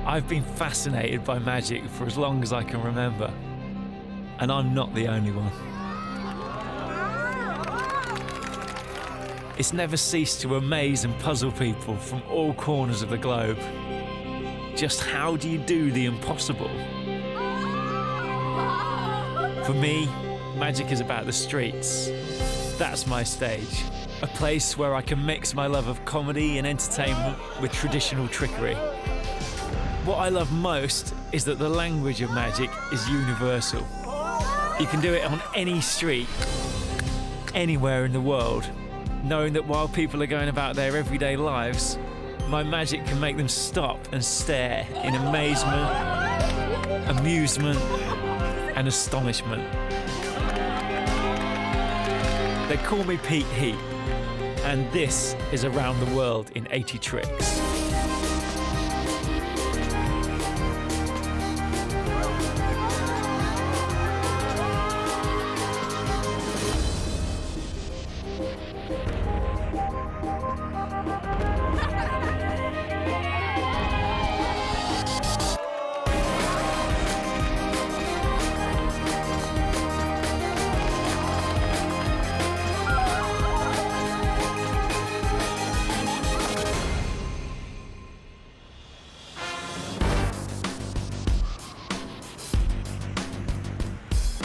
I've been fascinated by magic for as long as I can remember, and I'm not the only one. It's never ceased to amaze and puzzle people from all corners of the globe. Just how do you do the impossible? For me, magic is about the streets. That's my stage, a place where I can mix my love of comedy and entertainment with traditional trickery. What I love most is that the language of magic is universal. You can do it on any street, anywhere in the world, knowing that while people are going about their everyday lives, my magic can make them stop and stare in amazement, amusement, and astonishment. They call me Pete Heat, and this is Around the World in 80 Tricks.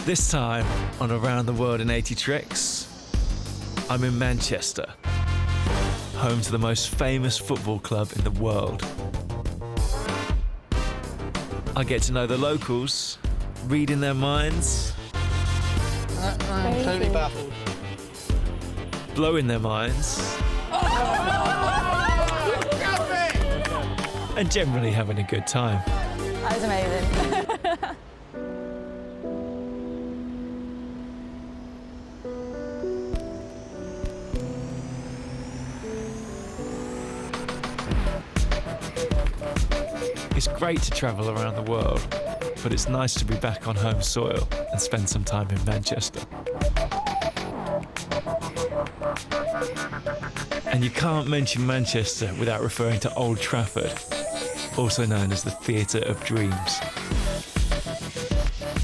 This time on Around the World in 80 Tricks, I'm in Manchester, home to the most famous football club in the world. I get to know the locals, read in their minds, I'm totally baffled. blow in their minds, and generally having a good time. That was amazing. It's great to travel around the world, but it's nice to be back on home soil and spend some time in Manchester. And you can't mention Manchester without referring to Old Trafford, also known as the Theatre of Dreams.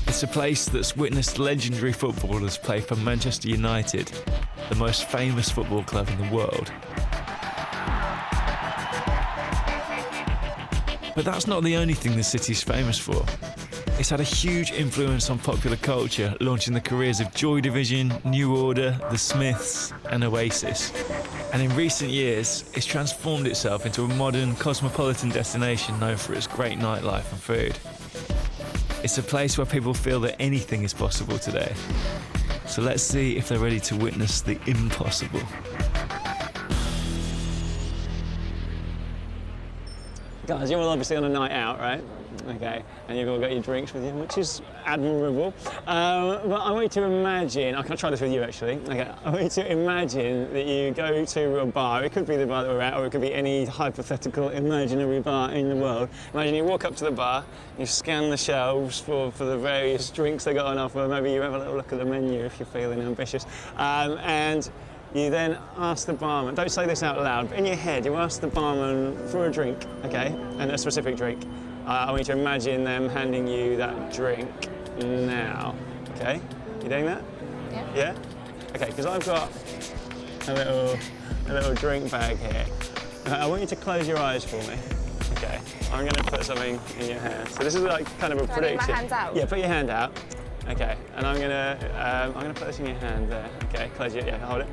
It's a place that's witnessed legendary footballers play for Manchester United, the most famous football club in the world. But that's not the only thing the city's famous for. It's had a huge influence on popular culture, launching the careers of Joy Division, New Order, The Smiths, and Oasis. And in recent years, it's transformed itself into a modern, cosmopolitan destination known for its great nightlife and food. It's a place where people feel that anything is possible today. So let's see if they're ready to witness the impossible. Guys, you're all obviously on a night out, right? Okay, and you've all got your drinks with you, which is admirable. But I want you to imagine, I can try this with you actually. Okay, I want you to imagine that you go to a bar. It could be the bar that we're at, or it could be any hypothetical imaginary bar in the world. Imagine you walk up to the bar, you scan the shelves for the various drinks they got on offer. Maybe you have a little look at the menu if you're feeling ambitious. And you then ask the barman, don't say this out loud, but in your head you ask the barman for a drink, okay, and a specific drink. I want you to imagine them handing you that drink now, okay? You doing that? Yeah. Yeah? Okay, because I've got a little drink bag here. I want you to close your eyes for me. Okay, I'm going to put something in your hand. So this is like kind of a prediction. I leave my hands out? Yeah, put your hand out. Okay, and I'm gonna put this in your hand there. Okay, close it. Yeah, hold it.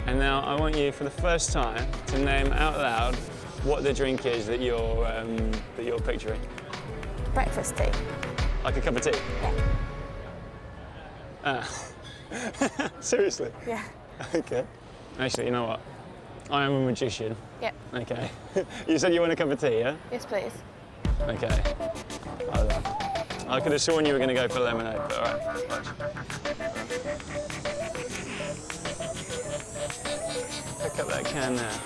And now I want you, for the first time, to name out loud what the drink is that you're picturing. Breakfast tea. Like a cup of tea. Yeah. Seriously? Yeah. Okay. Actually, you know what? I am a magician. Yep. Okay. You said you want a cup of tea, yeah? Yes, please. Okay. I could have sworn you were going to go for lemonade, but all right. Watch. Pick up that can now.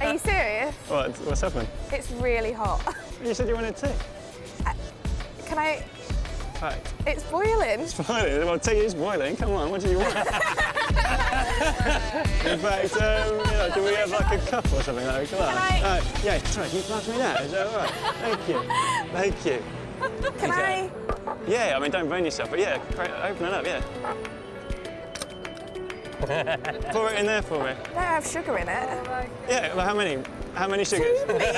Are you serious? What's happened? It's really hot. You said you wanted tea. Can I? Right. It's boiling. It's boiling. Well, tea is boiling. Come on, what do you want? In fact, Do we have like a cup or something that we can I- yeah, sorry, can you pass me that? Is that all right? Thank you. Thank you. Can I? Yeah, I mean, don't burn yourself, but yeah, open it up, yeah. Pour it in there for me. Don't have sugar in it. Yeah, well, how many? How many sugars? Okay.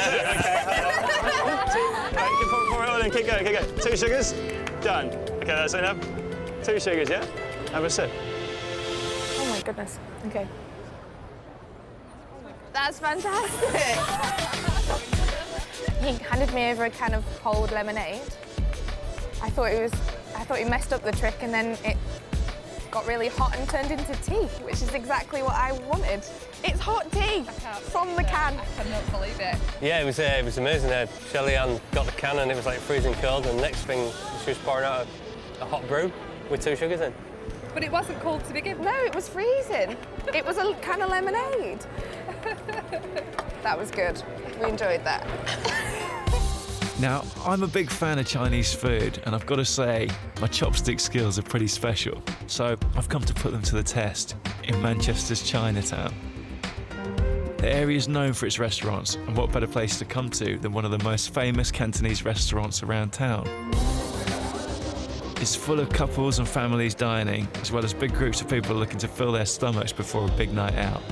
Right, pour it all in, keep going, keep going. 2 sugars, done. Okay, that's enough. 2 sugars, yeah? Have a sip. Oh my goodness. Okay. That's fantastic. He handed me over a can of cold lemonade. I thought he messed up the trick, and then it got really hot and turned into tea, which is exactly what I wanted. It's hot tea from the can. I cannot believe it. Yeah, it was amazing. Shelly-Ann got the can and it was like freezing cold, and the next thing she was pouring out a hot brew with 2 sugars in. But it wasn't cold to begin with. No, it was freezing. It was a can of lemonade. That was good. We enjoyed that. Now, I'm a big fan of Chinese food, and I've got to say, my chopstick skills are pretty special. So I've come to put them to the test in Manchester's Chinatown. The area is known for its restaurants, and what better place to come to than one of the most famous Cantonese restaurants around town. It's full of couples and families dining, as well as big groups of people looking to fill their stomachs before a big night out.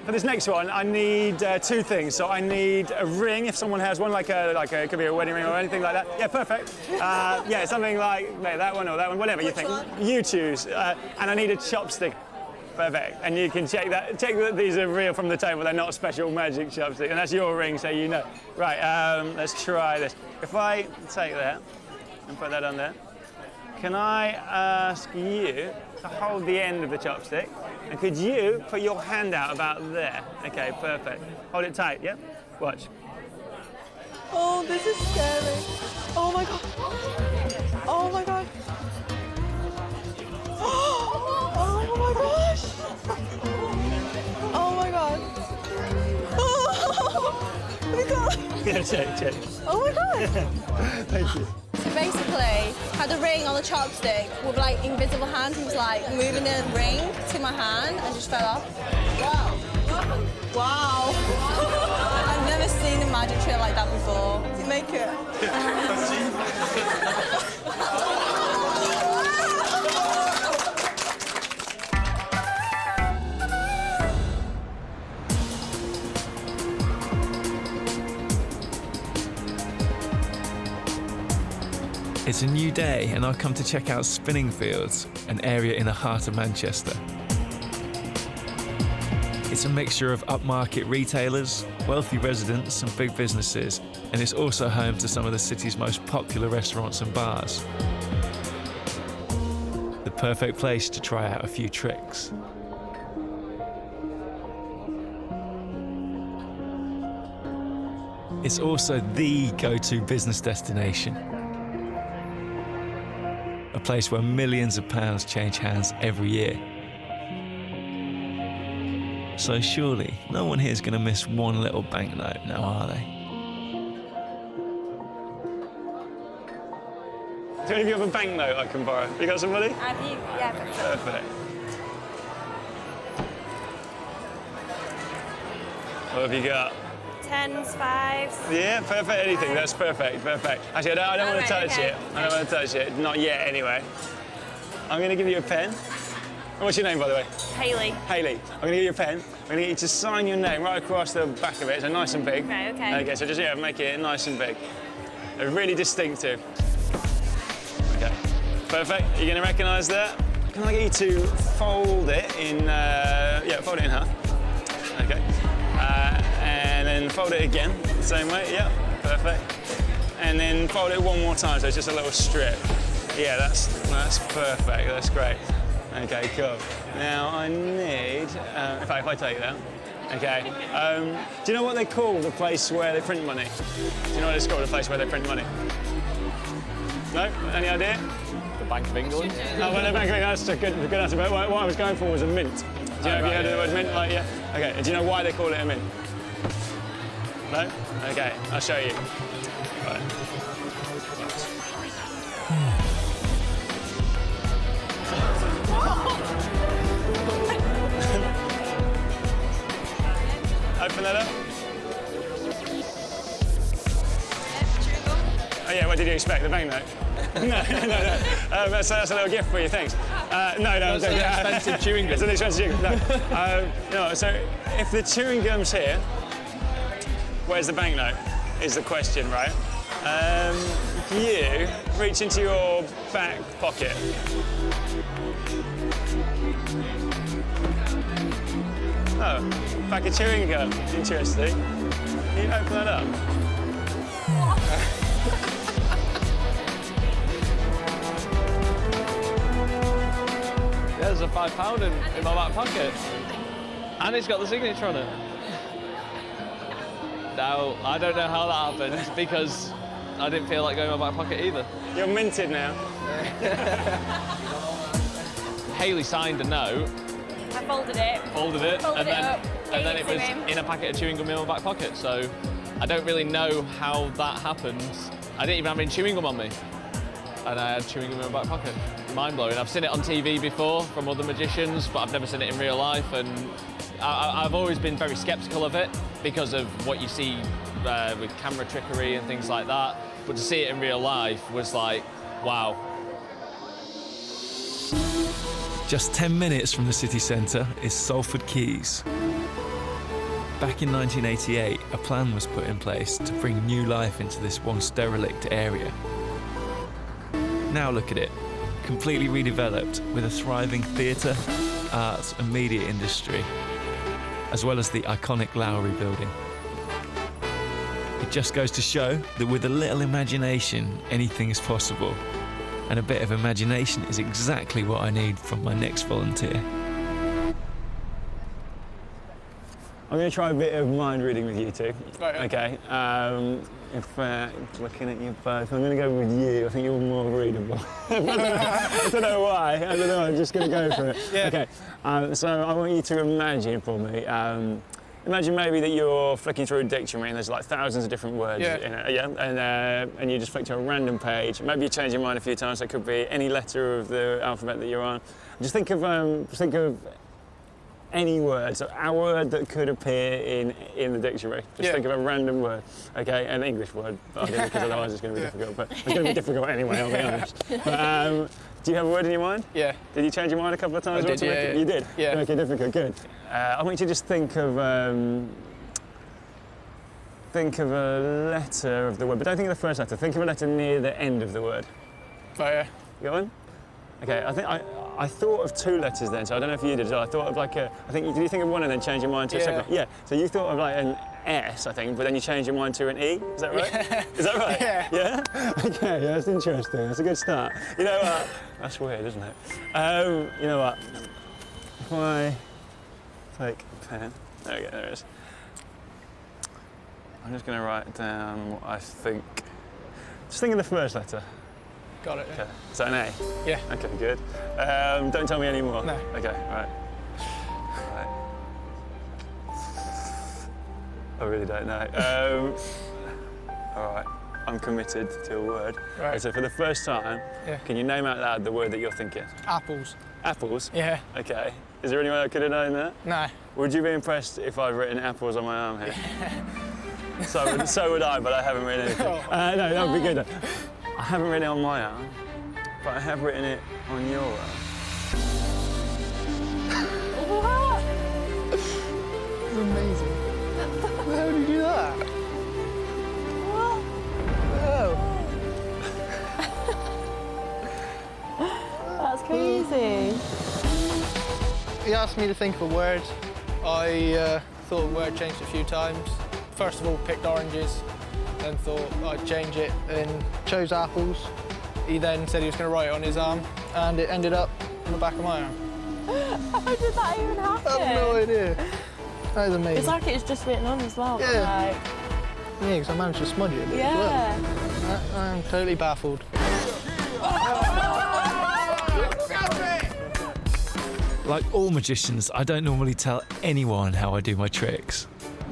For this next one, I need 2 things. So I need a ring, if someone has one, like it could be a wedding ring or anything like that. Yeah, perfect. Yeah, something like that one or that one, whatever you think. You choose. And I need a chopstick. Perfect. And you can check that these are real from the table. They're not special magic chopstick. And that's your ring, so you know. Right. Let's try this. If I take that and put that on there, can I ask you to hold the end of the chopstick? And could you put your hand out about there? Okay, perfect. Hold it tight, yeah? Watch. Oh, this is scary. Oh my god. Oh my god. Oh my gosh. Oh my god. Oh my god. Yeah, check. Oh my god. Thank you. So basically, had a ring on the chopstick with like invisible hands. He was like moving the ring to my hand and just fell off. Wow. I've never seen a magic trick like that before. Did you make it? It's a new day, and I've come to check out Spinning Fields, an area in the heart of Manchester. It's a mixture of upmarket retailers, wealthy residents and big businesses, and it's also home to some of the city's most popular restaurants and bars. The perfect place to try out a few tricks. It's also the go-to business destination. A place where millions of pounds change hands every year. So surely, no one here is going to miss one little banknote now, are they? Do any of you have a banknote I can borrow? You got somebody? Have you? Yeah. Perfect. What have you got? 10s, 5s. Yeah, perfect. Anything. That's perfect. Perfect. Actually, I don't want to touch okay. it. I don't want to touch it. Not yet, anyway. I'm going to give you a pen. What's your name, by the way? Haley. Haley. I'm going to give you a pen. I'm going to get you to sign your name right across the back of it, so nice and big. Right, okay. Okay, so just, make it nice and big. Really distinctive. Okay. Perfect. You're going to recognise that? Can I get you to fold it in, fold it in half. Okay. And then fold it again, the same way, yeah, perfect. And then fold it one more time, so it's just a little strip. Yeah, that's perfect, that's great. Okay, cool. Now I need, in fact, if I take that, okay. Do you know what they call the place where they print money? Do you know what it's called, the place where they print money? No? Any idea? The Bank of England. Oh, well, the Bank of England, that's a good answer. But what I was going for was a mint. Do you know, have you heard of the word mint? Like, yeah. Okay, and do you know why they call it a mint? No? Okay, I'll show you. Right. Open that up. Oh yeah, what did you expect? The banknote? No. That's a little gift for you, thanks. No. It's an expensive chewing gum. It's an expensive chewing gum, no. So if the chewing gum's here, where's the banknote, is the question, right? You reach into your back pocket. Oh, pack of chewing gum, interesting. Can you open that up? There's a £5 in my back pocket. And it's got the signature on it. Now, I don't know how that happened because I didn't feel like going in my back pocket either. You're minted now. Hayley signed a note. I folded it. And then it was in a packet of chewing gum in my back pocket. So I don't really know how that happened. I didn't even have any chewing gum on me. And I had chewing gum in my back pocket. Mind-blowing. I've seen it on TV before from other magicians, but I've never seen it in real life. And I've always been very sceptical of it because of what you see with camera trickery and things like that. But to see it in real life was like, wow. Just 10 minutes from the city centre is Salford Quays. Back in 1988, a plan was put in place to bring new life into this once derelict area. Now look at it, completely redeveloped with a thriving theatre, arts and media industry, as well as the iconic Lowry building. It just goes to show that with a little imagination, anything is possible. And a bit of imagination is exactly what I need from my next volunteer. I'm going to try a bit of mind reading with you two. Right. Okay. In fact, looking at you both, I'm going to go with you. I think you're more readable. I don't know why. I don't know. I'm just going to go for it. Yeah. Okay. So I want you to imagine for me. Imagine maybe that you're flicking through a dictionary and there's like thousands of different words in it. Yeah. And you just flick to a random page. Maybe you change your mind a few times. So it could be any letter of the alphabet that you're on. Just think of any word, so a word that could appear in the dictionary. Just think of a random word, okay, an English word, but because otherwise it's going to be difficult. But it's going to be difficult anyway, I'll be honest. But, do you have a word in your mind? Yeah. Did you change your mind a couple of times? I did, yeah. You did? Yeah. Okay, difficult, good. I want you to just think of a letter of the word, but don't think of the first letter. Think of a letter near the end of the word. Oh, yeah. You got one? Okay, I thought of two letters then, so I don't know if you did as well. I thought of like did you think of one and then change your mind to a second? Yeah, so you thought of like an S, I think, but then you changed your mind to an E, is that right? Yeah. Is that right? Yeah. Yeah? Okay, yeah, that's interesting, that's a good start. You know what? That's weird, isn't it? You know what? If I take a pen, there we go, there it is. I'm just going to write down what I think. Just think of the first letter. Got it. Yeah. Okay. Is that an A? Yeah. Okay, good. Don't tell me any more. No. Okay, right. I really don't know. All right, I'm committed to a word. Right. Okay, so for the first time, can you name out loud the word that you're thinking? Apples. Apples? Yeah. Okay. Is there any way I could have known that? No. Would you be impressed if I'd written apples on my arm here? So would I, but I haven't written anything. No, that would be good. I haven't written it on my arm, but I have written it on your arm. What? That's amazing. How did you do that? What? Oh. That's crazy. He asked me to think of a word. I thought the word changed a few times. First of all, picked oranges, then thought I'd change it and chose apples. He then said he was going to write it on his arm, and it ended up on the back of my arm. How did that even happen? I have no idea. That is amazing. It's like it was just written on as well. Yeah. Like... Yeah, because I managed to smudge it a bit yeah. as well. I'm totally baffled. Like all magicians, I don't normally tell anyone how I do my tricks.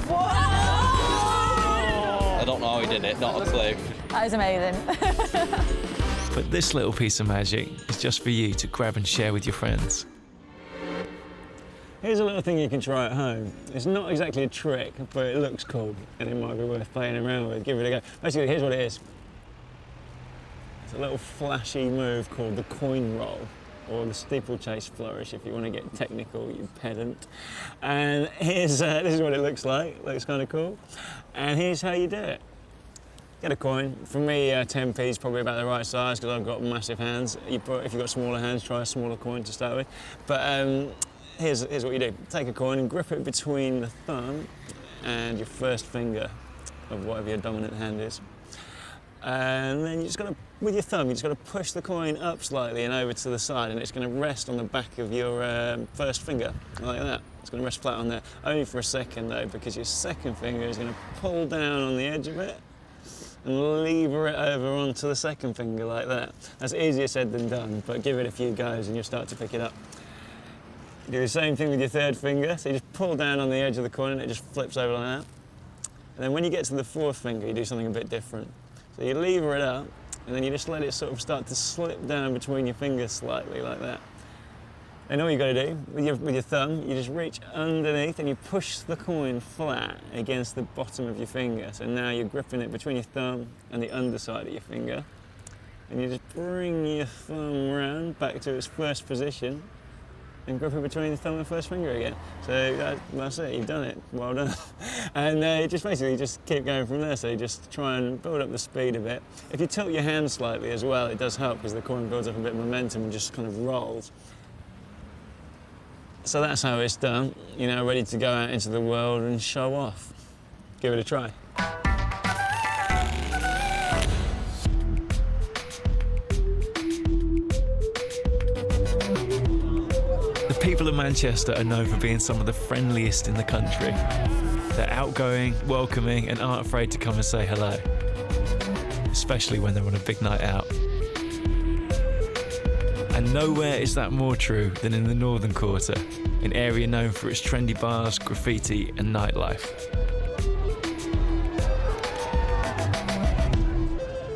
I don't know how he did it, not a clue. That was amazing. But this little piece of magic is just for you to grab and share with your friends. Here's a little thing you can try at home. It's not exactly a trick, but it looks cool and it might be worth playing around with. Give it a go. Basically, here's what it is. It's a little flashy move called the coin roll, or the steeplechase flourish if you want to get technical, you pedant. And here's this is what it looks like. It looks kind of cool. And here's how you do it. Get a coin. For me, 10p is probably about the right size because I've got massive hands. If you've got smaller hands, try a smaller coin to start with. But here's what you do. Take a coin and grip it between the thumb and your first finger of whatever your dominant hand is. And then you just got to, with your thumb, you just got to push the coin up slightly and over to the side, and it's going to rest on the back of your first finger, like that. It's going to rest flat on there, only for a second though, because your second finger is going to pull down on the edge of it and lever it over onto the second finger like that. That's easier said than done, but give it a few goes and you'll start to pick it up. Do the same thing with your third finger, so you just pull down on the edge of the coin and it just flips over like that. And then when you get to the fourth finger, you do something a bit different. So you lever it up, and then you just let it sort of start to slip down between your fingers slightly, like that. And all you got to do, with your thumb, you just reach underneath and you push the coin flat against the bottom of your finger. So now you're gripping it between your thumb and the underside of your finger. And you just bring your thumb round back to its first position and grip it between the thumb and first finger again. So that's it, you've done it, well done. And you just basically just keep going from there, so you just try and build up the speed a bit. If you tilt your hand slightly as well, it does help because the coin builds up a bit of momentum and just kind of rolls. So that's how it's done, you know, ready to go out into the world and show off. Give it a try. The people of Manchester are known for being some of the friendliest in the country. They're outgoing, welcoming, and aren't afraid to come and say hello, especially when they're on a big night out. And nowhere is that more true than in the Northern Quarter, an area known for its trendy bars, graffiti, and nightlife.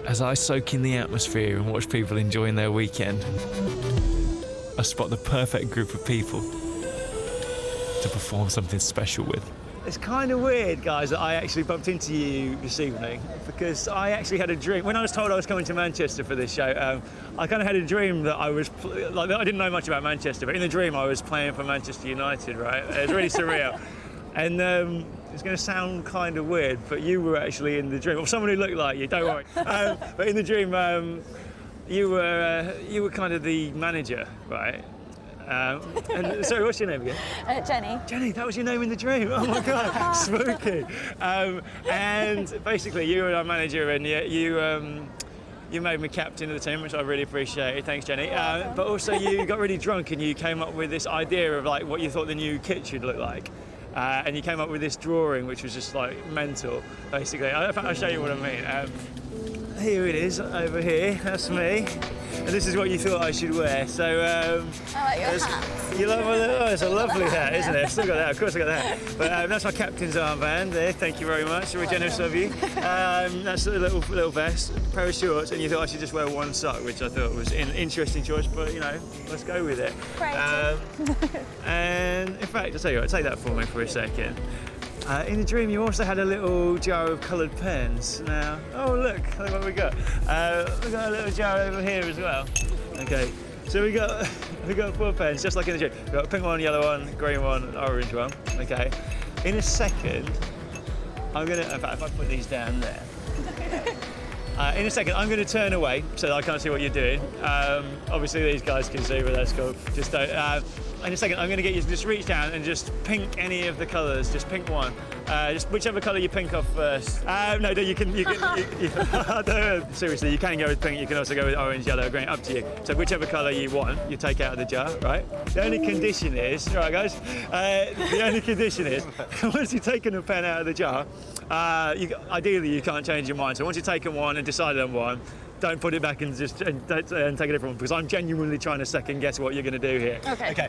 As I soak in the atmosphere and watch people enjoying their weekend, I spot the perfect group of people to perform something special with. It's kind of weird, guys, that I actually bumped into you this evening, because I actually had a dream. When I was told I was coming to Manchester for this show, I kind of had a dream that I was, like, I didn't know much about Manchester, but in the dream I was playing for Manchester United, right? It was really surreal. And it's going to sound kind of weird, but you were actually in the dream, or someone who looked like you, don't worry. But in the dream, you were kind of the manager, right? And sorry, what's your name again? Jenny. Jenny, that was your name in the dream. Oh my God, spooky. And basically, you were our manager, and you made me captain of the team, which I really appreciate. Thanks, Jenny. But also, you got really drunk, and you came up with this idea of like what you thought the new kit should look like. And you came up with this drawing, which was just like mental, basically. I'll show you what I mean. Here it is, over here, that's me. And this is what you thought I should wear. So, I like your hat. You love my little, it's a lovely hat, isn't it? Still got that, of course I got that. But that's my captain's armband there, thank you very much, very generous of you. That's a little vest, a pair of shorts, and you thought I should just wear one sock, which I thought was an interesting choice, but you know, let's go with it. And in fact, I'll tell you what, take that for me for a second. In the dream, you also had a little jar of coloured pens. Now, oh look what we got. We got a little jar over here as well. Okay, so we got 4 pens, just like in the dream. We got a pink one, yellow one, green one, and orange one. Okay. In a second, I'm gonna. In fact, if I put these down there. In a second, I'm going to turn away so that I can't see what you're doing. Obviously, these guys can see, but that's cool. Just don't. In a second, I'm going to get you to just reach down and just pink any of the colours. Just pink one. Just whichever colour you pink off first. No, you can. No, seriously, you can go with pink. You can also go with orange, yellow, green. Up to you. So whichever colour you want, you take out of the jar, right? The only condition is, right, guys. The only condition is, once you've taken a pen out of the jar, ideally you can't change your mind. So once you've taken one and decided on one, don't put it back and just and take a different one, because I'm genuinely trying to second guess what you're going to do here. Okay. Okay.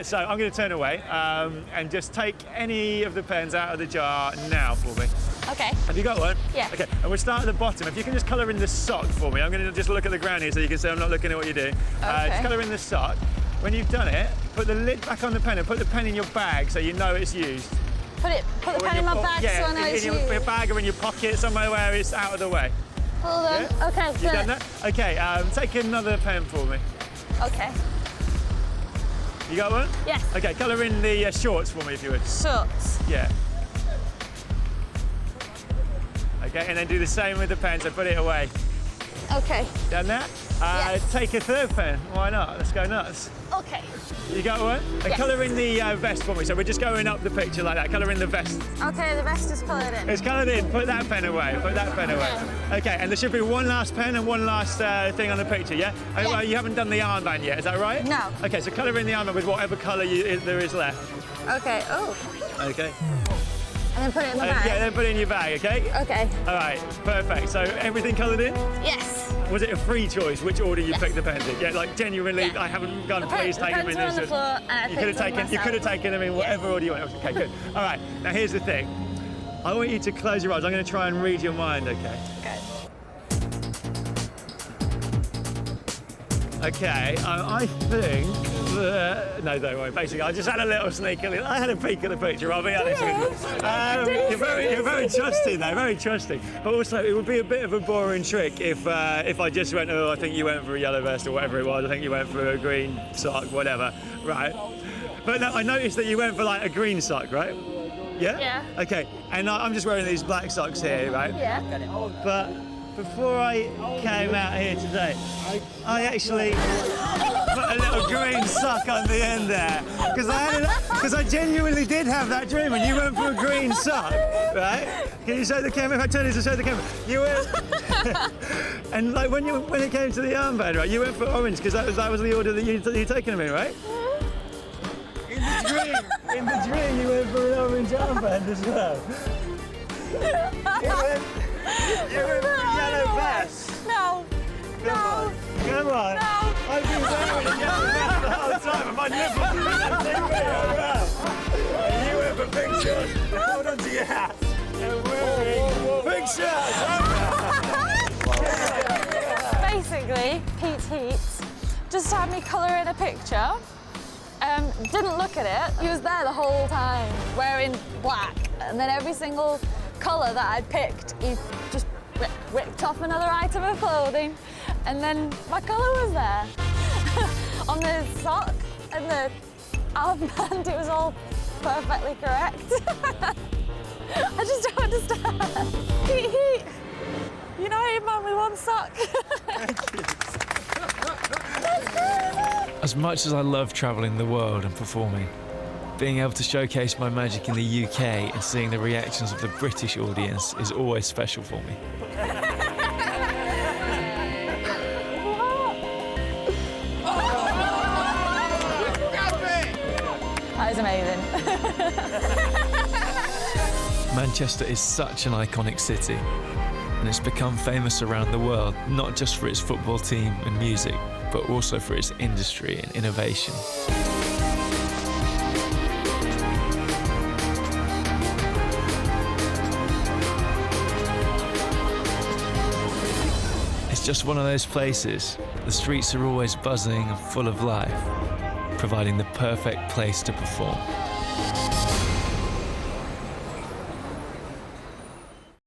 So I'm going to turn away and just take any of the pens out of the jar now for me. Okay. Have you got one? Yeah. Okay, and we'll start at the bottom. If you can just colour in the sock for me. I'm going to just look at the ground here so you can see I'm not looking at what you're doing. Okay. Just colour in the sock. When you've done it, put the lid back on the pen and put the pen in your bag so you know it's used. Put the pen in my bag so I know it's in used. your bag or in your pocket, somewhere where it's out of the way. Hold on. Yeah? Okay, You done that? Okay, take another pen for me. Okay. You got one? Yes. Okay, colour in the shorts for me if you would. Shorts. Yeah. Okay, and then do the same with the pen, so put it away. Okay. Done that? Yes. Take a third pen. Why not? Let's go nuts. Okay. You got one? And Yes. colour in the vest for me. So we're just going up the picture like that. Colour in the vest. Okay, the vest is coloured in. It's coloured in. Put that pen away. Put that pen away. Okay, and there should be one last pen and one last thing on the picture, yeah? Oh, well, you haven't done the armband yet, is that right? No. Okay, so colour in the armband with whatever colour there is left. Okay. Oh. Okay. And then put it in the bag. Yeah, then put it in your bag, okay? Okay. All right, perfect. So everything coloured in? Yes. Was it a free choice which order you picked the pens in? Yeah, like genuinely, Yeah. I haven't gone, The please take them pens in were on the this. floor and I You could have picked them taken, you could have myself. taken them in whatever order you want. Okay, good. All right, now here's the thing. I want you to close your eyes. I'm going to try and read your mind, okay? Okay. Okay, I think that... No, don't worry. Basically, I just had a little sneak. I had a peek at the picture, I'll be honest with you. You're very trusting, though, very trusting. But also, it would be a bit of a boring trick if I just went, oh, I think you went for a yellow vest or whatever it was. I think you went for a green sock, whatever. Right. But no, I noticed that you went for, like, a green sock, right? Yeah? Yeah. Okay, and I'm just wearing these black socks here, right? Yeah. But before I came out here today, I actually put a little green sock on the end there because I genuinely did have that dream, and you went for a green sock, right? Can you show the camera? If I turn this to show the camera, you went, and like when it came to the armband, right? You went for orange because that was the order that you'd taken them in, right? In the dream, you went for an orange armband as well. You went for a yellow vest. No. Come on. No. I've been wearing a yellow vest the whole time, and my nipples have been on TV around. And you went for pink shorts. Hold on to your hat. And wearing pink shorts. Basically, Pete Heat just had me colour in a picture. Didn't look at it. He was there the whole time, wearing black. And then every single colour that I'd picked, he just ripped off another item of clothing. And then my colour was there. On the sock and the armband, it was all perfectly correct. I just don't understand. Heat. You're not even man with one sock. As much as I love travelling the world and performing, being able to showcase my magic in the UK and seeing the reactions of the British audience is always special for me. That is amazing. Manchester is such an iconic city, and it's become famous around the world, not just for its football team and music, but also for its industry and innovation. It's just one of those places. The streets are always buzzing and full of life, providing the perfect place to perform.